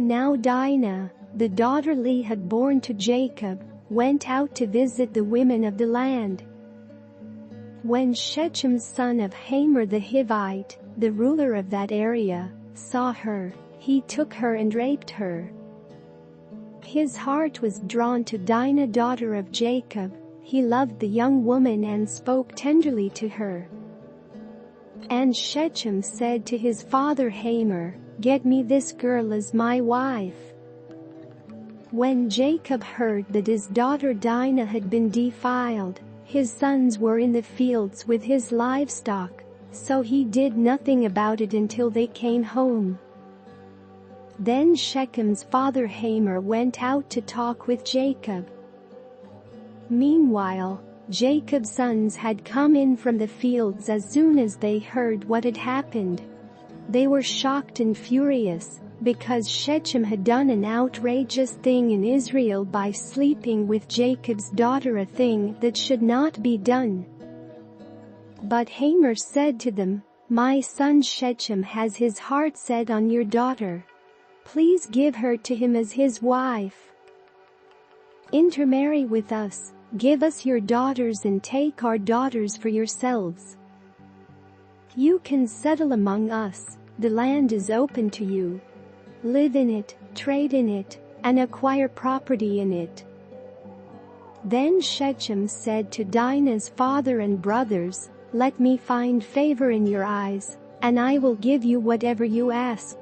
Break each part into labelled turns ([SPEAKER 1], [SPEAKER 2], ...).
[SPEAKER 1] Now Dinah, the daughter Leah had borne to Jacob, went out to visit the women of the land. When Shechem son of Hamor the Hivite, the ruler of that area, saw her, he took her and raped her. His heart was drawn to Dinah daughter of Jacob. He loved the young woman and spoke tenderly to her. And Shechem said to his father Hamor, "Get me this girl as my wife." When Jacob heard that his daughter Dinah had been defiled, his sons were in the fields with his livestock, so he did nothing about it until they came home. Then Shechem's father Hamor went out to talk with Jacob. Meanwhile, Jacob's sons had come in from the fields as soon as they heard what had happened. They were shocked and furious, because Shechem had done an outrageous thing in Israel by sleeping with Jacob's daughter, a thing that should not be done. But Hamor said to them, "My son Shechem has his heart set on your daughter. Please give her to him as his wife. Intermarry with us, give us your daughters and take our daughters for yourselves. You can settle among us, the land is open to you. Live in it, trade in it, and acquire property in it." Then Shechem said to Dinah's father and brothers, "Let me find favor in your eyes, and I will give you whatever you ask.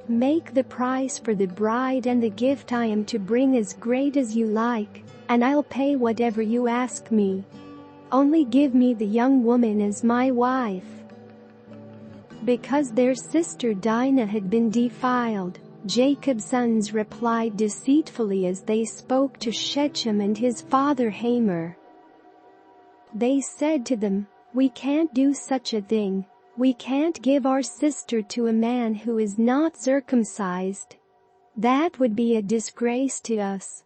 [SPEAKER 1] Make the price for the bride and the gift I am to bring as great as you like, and I'll pay whatever you ask me. Only give me the young woman as my wife." Because their sister Dinah had been defiled, Jacob's sons replied deceitfully as they spoke to Shechem and his father Hamor. They said to them, "We can't do such a thing. We can't give our sister to a man who is not circumcised. That would be a disgrace to us.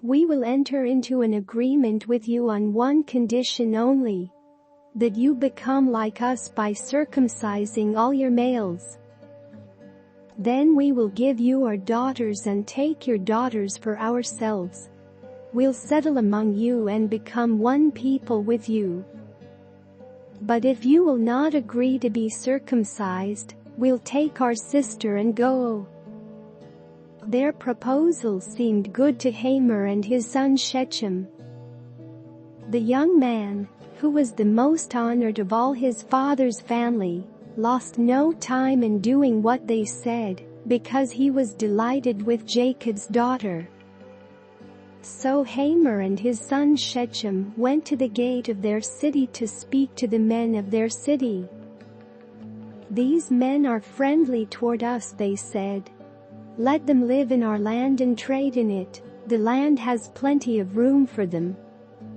[SPEAKER 1] We will enter into an agreement with you on one condition only, that you become like us by circumcising all your males. Then we will give you our daughters and take your daughters for ourselves. We'll settle among you and become one people with you. But if you will not agree to be circumcised, we'll take our sister and go." Their proposal seemed good to Hamor and his son Shechem. The young man, who was the most honored of all his father's family, lost no time in doing what they said, because he was delighted with Jacob's daughter. So Hamor and his son Shechem went to the gate of their city to speak to the men of their city. "These men are friendly toward us," they said. "Let them live in our land and trade in it. The land has plenty of room for them.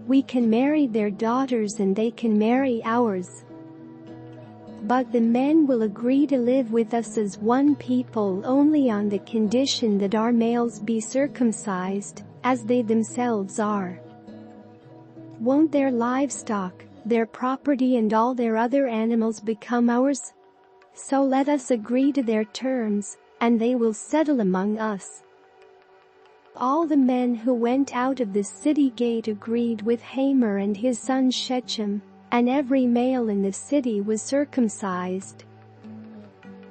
[SPEAKER 1] We can marry their daughters and they can marry ours. But the men will agree to live with us as one people only on the condition that our males be circumcised, as they themselves are. Won't their livestock, their property and all their other animals become ours? So let us agree to their terms, and they will settle among us." All the men who went out of the city gate agreed with Hamor and his son Shechem, and every male in the city was circumcised.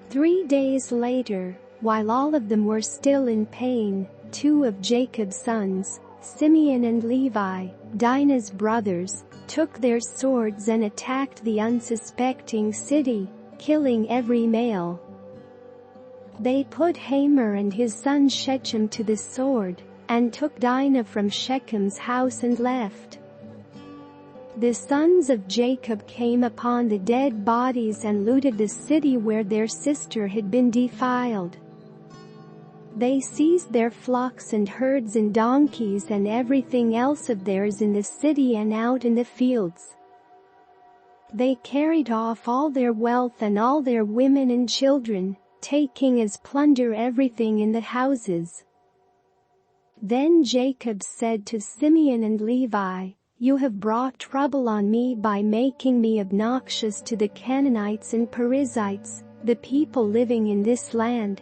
[SPEAKER 1] 3 days later, while all of them were still in pain, 2 of Jacob's sons, Simeon and Levi, Dinah's brothers, took their swords and attacked the unsuspecting city, killing every male. They put Hamor and his son Shechem to the sword, and took Dinah from Shechem's house and left. The sons of Jacob came upon the dead bodies and looted the city where their sister had been defiled. They seized their flocks and herds and donkeys and everything else of theirs in the city and out in the fields. They carried off all their wealth and all their women and children, taking as plunder everything in the houses. Then Jacob said to Simeon and Levi, "You have brought trouble on me by making me obnoxious to the Canaanites and Perizzites, the people living in this land,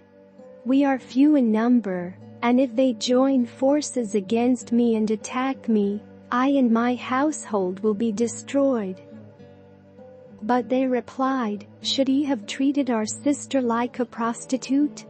[SPEAKER 1] We are few in number, and if they join forces against me and attack me, I and my household will be destroyed." But they replied, "Should he have treated our sister like a prostitute?